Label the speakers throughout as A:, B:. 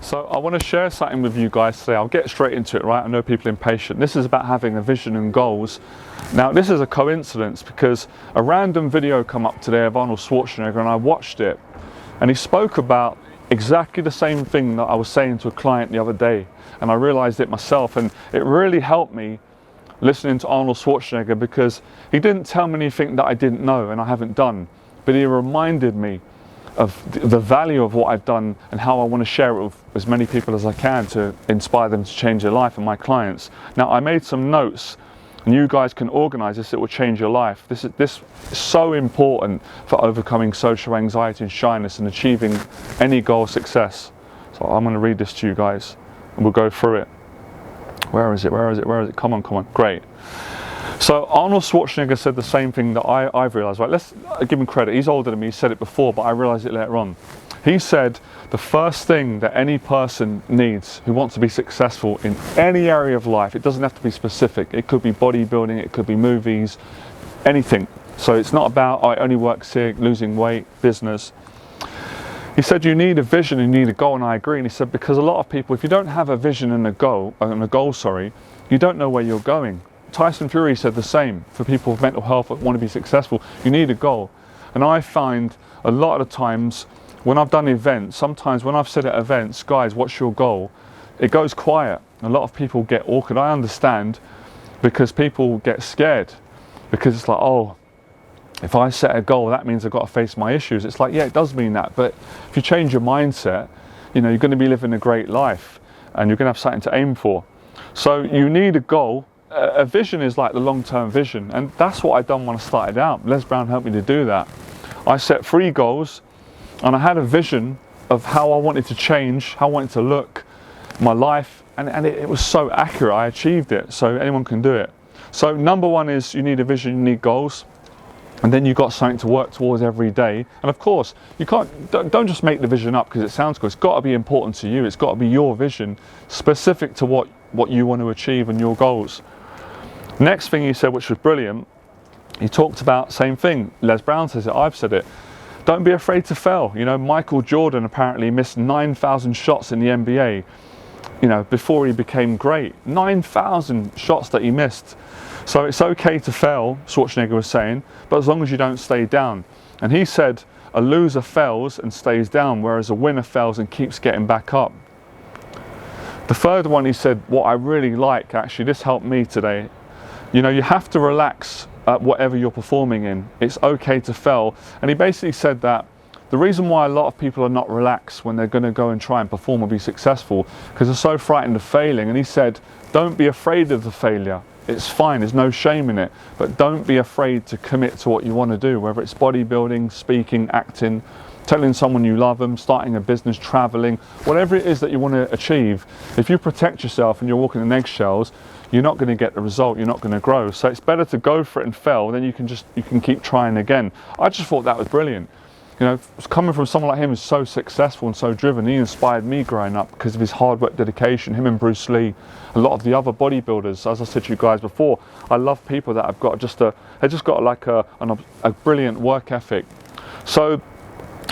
A: So I want to share something with you guys today. I'll get straight into it, right? I know people are impatient. This is about having a vision and goals. Now, this is a coincidence because a random video come up today of Arnold Schwarzenegger and I watched it, and he spoke about exactly the same thing that I was saying to a client the other day, and I realized it myself, and it really helped me listening to Arnold Schwarzenegger because he didn't tell me anything that I didn't know and I haven't done, but he reminded me of the value of what I've done and how I want to share it with as many people as I can to inspire them to change their life and my clients. Now, I made some notes, and you guys can organize this, it will change your life. This is so important for overcoming social anxiety and shyness and achieving any goal of success. So I'm going to read this to you guys and we'll go through it. Where is it? Come on, great. So Arnold Schwarzenegger said the same thing that I've realized, right? Let's give him credit. He's older than me, he said it before, but I realized it later on. He said the first thing that any person needs who wants to be successful in any area of life, it doesn't have to be specific. It could be bodybuilding, it could be movies, anything. So it's not about, I only work sick, losing weight, business. He said you need a vision and you need a goal, and I agree. And he said because a lot of people, if you don't have a vision and a goal, you don't know where you're going. Tyson Fury said the same. For people with mental health that want to be successful, you need a goal. And I find a lot of the times when I've done events, sometimes when I've said at events, guys, what's your goal? It goes quiet. A lot of people get awkward. I understand, because people get scared because it's like, oh, if I set a goal, that means I've got to face my issues. It's like, yeah, it does mean that. But if you change your mindset, you know, you're going to be living a great life and you're going to have something to aim for. So you need a goal. A vision is like the long-term vision, and that's what I done when I started out. Les Brown helped me to do that. I set 3 goals and I had a vision of how I wanted to change, how I wanted to look, my life, and it was so accurate. I achieved it, so anyone can do it. So number 1 is you need a vision, you need goals, and then you've got something to work towards every day. And of course, you don't just make the vision up because it sounds good. It's got to be important to you. It's got to be your vision, specific to what you want to achieve and your goals. Next thing he said, which was brilliant, he talked about same thing. Les Brown says it, I've said it. Don't be afraid to fail. You know, Michael Jordan apparently missed 9,000 shots in the NBA, you know, before he became great. 9,000 shots that he missed. So it's okay to fail, Schwarzenegger was saying, but as long as you don't stay down. And he said a loser fails and stays down, whereas a winner fails and keeps getting back up. The third one, he said, what I really like, actually, this helped me today. You know, you have to relax at whatever you're performing in. It's okay to fail. And he basically said that the reason why a lot of people are not relaxed when they're going to go and try and perform or be successful, because they're so frightened of failing. And he said, don't be afraid of the failure. It's fine, there's no shame in it. But don't be afraid to commit to what you want to do, whether it's bodybuilding, speaking, acting, telling someone you love them, starting a business, traveling, whatever it is that you want to achieve. If you protect yourself and you're walking in eggshells, you're not going to get the result, you're not going to grow. So it's better to go for it and fail, then you can keep trying again. I just thought that was brilliant. You know, coming from someone like him who's so successful and so driven, he inspired me growing up because of his hard work, dedication. Him and Bruce Lee, a lot of the other bodybuilders, as I said to you guys before, I love people that have got like a brilliant work ethic. So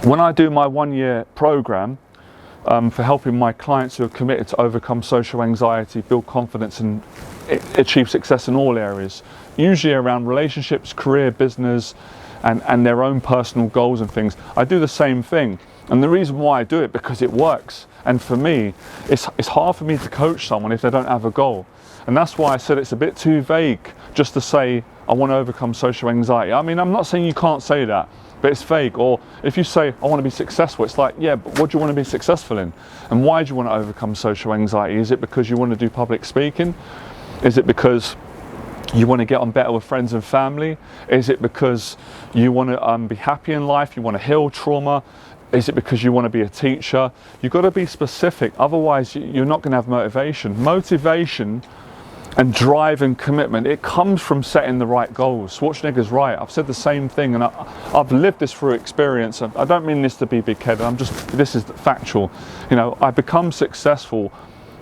A: when I do my 1-year program for helping my clients who are committed to overcome social anxiety, build confidence and achieve success in all areas, usually around relationships, career, business, and their own personal goals and things, I do the same thing. And the reason why I do it, because it works. And for me, it's hard for me to coach someone if they don't have a goal. And that's why I said it's a bit too vague just to say, I want to overcome social anxiety. I mean, I'm not saying you can't say that, but it's vague. Or if you say, I want to be successful, it's like, yeah, but what do you want to be successful in? And why do you want to overcome social anxiety? Is it because you want to do public speaking? Is it because you want to get on better with friends and family? Is it because you want to be happy in life? You want to heal trauma? Is it because you want to be a teacher? You've got to be specific, otherwise you're not going to have motivation. Motivation and drive and commitment, it comes from setting the right goals. Schwarzenegger's right, I've said the same thing, and I've lived this through experience. I don't mean this to be big-headed, this is factual. You know, I become successful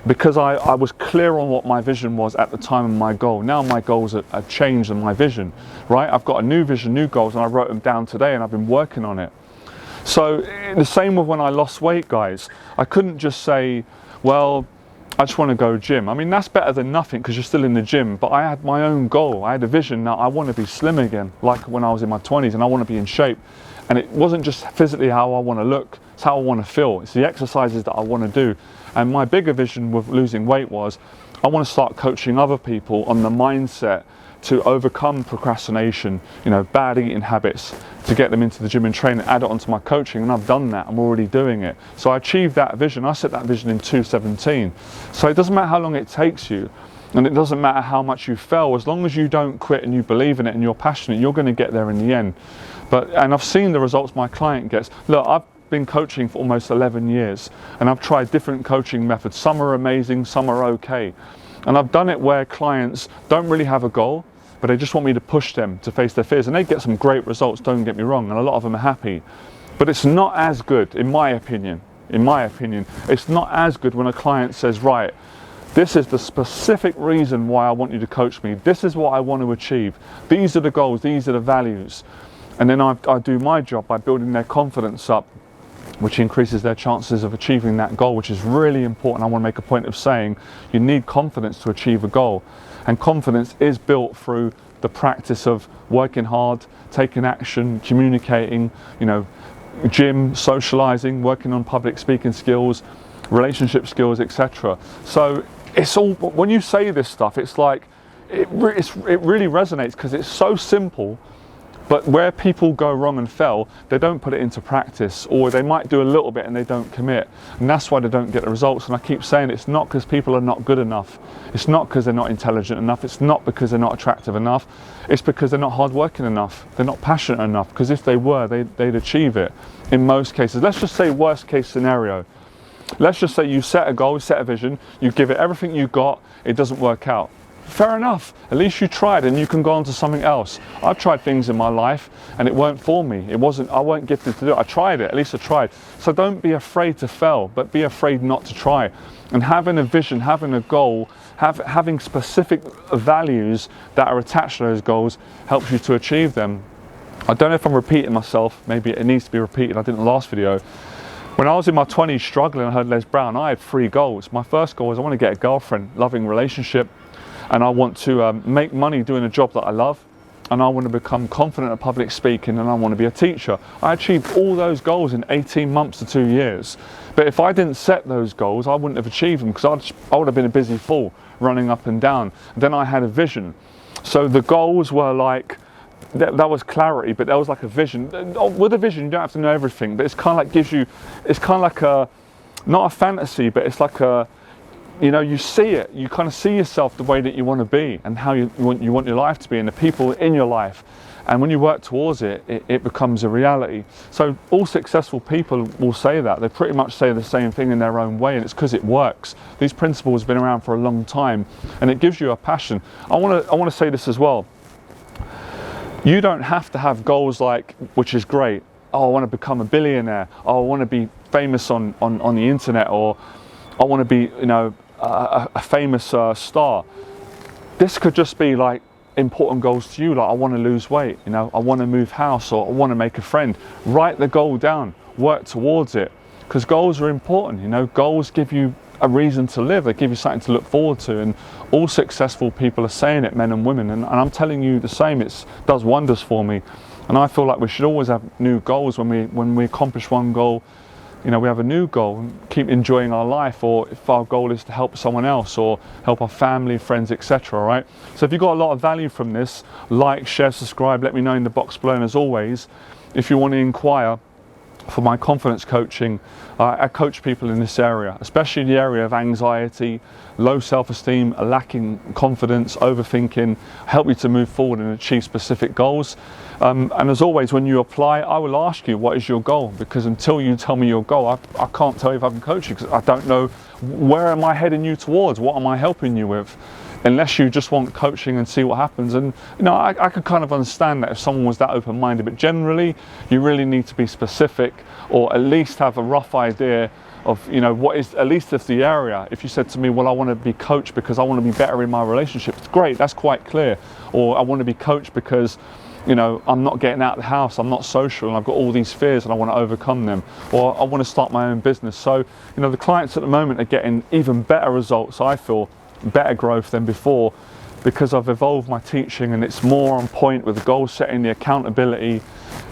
A: because I was clear on what my vision was at the time and my goal. Now my goals are changed and my vision, right? I've got a new vision, new goals, and I wrote them down today and I've been working on it. So the same with when I lost weight, guys. I couldn't just say, well, I just want to go gym. I mean, that's better than nothing because you're still in the gym, but I had my own goal. I had a vision that I want to be slim again, like when I was in my 20s, and I want to be in shape. And it wasn't just physically how I want to look, it's how I want to feel. It's the exercises that I want to do. And my bigger vision with losing weight was, I want to start coaching other people on the mindset to overcome procrastination, bad eating habits, to get them into the gym and train and add it onto my coaching. And I've done that. I'm already doing it. So I achieved that vision. I set that vision in 2017. So it doesn't matter how long it takes you, and it doesn't matter how much you fail. As long as you don't quit and you believe in it and you're passionate, you're going to get there in the end. And I've seen the results my client gets. Look, I've been coaching for almost 11 years, and I've tried different coaching methods. Some are amazing, some are okay. And I've done it where clients don't really have a goal, but they just want me to push them to face their fears. And they get some great results, don't get me wrong, and a lot of them are happy. But it's not as good, in my opinion, it's not as good when a client says, right, this is the specific reason why I want you to coach me. This is what I want to achieve. These are the goals, these are the values. And then I do my job by building their confidence up, which increases their chances of achieving that goal, which is really important. I want to make a point of saying you need confidence to achieve a goal. And confidence is built through the practice of working hard, taking action, communicating, gym, socializing, working on public speaking skills, relationship skills, etc. So it's all, when you say this stuff, it's like, it really resonates because it's so simple. But where people go wrong and fail, they don't put it into practice, or they might do a little bit and they don't commit. And that's why they don't get the results. And I keep saying it's not because people are not good enough. It's not because they're not intelligent enough. It's not because they're not attractive enough. It's because they're not hardworking enough. They're not passionate enough, because if they were, they'd achieve it in most cases. Let's just say worst case scenario. Let's just say you set a goal, you set a vision, you give it everything you got, it doesn't work out. Fair enough, at least you tried and you can go on to something else. I've tried things in my life and it weren't for me. I weren't gifted to do it. I tried it, at least I tried. So don't be afraid to fail, but be afraid not to try. And having a vision, having a goal, having specific values that are attached to those goals helps you to achieve them. I don't know if I'm repeating myself, maybe it needs to be repeated, I did in the last video. When I was in my 20s struggling, I heard Les Brown, I had 3 goals. My first goal was I want to get a girlfriend, loving relationship, and I want to make money doing a job that I love, and I want to become confident at public speaking, and I want to be a teacher. I achieved all those goals in 18 months to 2 years. But if I didn't set those goals, I wouldn't have achieved them, because I would have been a busy fool running up and down. Then I had a vision. So the goals were like, that was clarity, but there was like a vision. With a vision, you don't have to know everything, but it's kind of like it's kind of like a, not a fantasy, but it's like a, you see it, you kind of see yourself the way that you want to be and how you want your life to be and the people in your life. And when you work towards it, it becomes a reality. So all successful people will say that. They pretty much say the same thing in their own way, and it's because it works. These principles have been around for a long time, and it gives you a passion. I want to say this as well. You don't have to have goals like, which is great, oh, I want to become a billionaire, oh, I want to be famous on the internet, or I want to be, a famous star. This could just be like important goals to you, like I want to lose weight, I want to move house, or I want to make a friend. Write the goal down, work towards it, because goals are important. Goals give you a reason to live, they give you something to look forward to, and all successful people are saying it, men and women, and I'm telling you the same. It does wonders for me, and I feel like we should always have new goals. When we accomplish one goal, we have a new goal and keep enjoying our life, or if our goal is to help someone else or help our family, friends, etc. Right? So if you got a lot of value from this, like, share, subscribe, let me know in the box below. And as always, if you want to inquire for my confidence coaching, I coach people in this area, especially the area of anxiety, low self-esteem, lacking confidence, overthinking, help you to move forward and achieve specific goals. And as always, when you apply, I will ask you, what is your goal? Because until you tell me your goal, I can't tell you if I can coach you, because I don't know, where am I heading you towards? What am I helping you with? Unless you just want coaching and see what happens. And I could kind of understand that if someone was that open-minded, but generally you really need to be specific, or at least have a rough idea of what is, at least if the area. If you said to me, well, I want to be coached because I want to be better in my relationships, great, that's quite clear. Or I want to be coached because you know, I'm not getting out of the house, I'm not social, and I've got all these fears and I want to overcome them, or I want to start my own business. So, you know, the clients at the moment are getting even better results, I feel, better growth than before, because I've evolved my teaching and it's more on point with the goal setting, the accountability,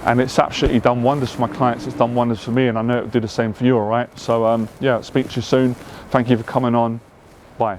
A: and it's absolutely done wonders for my clients. It's done wonders for me, and I know it will do the same for you, all right? So, yeah, speak to you soon. Thank you for coming on. Bye.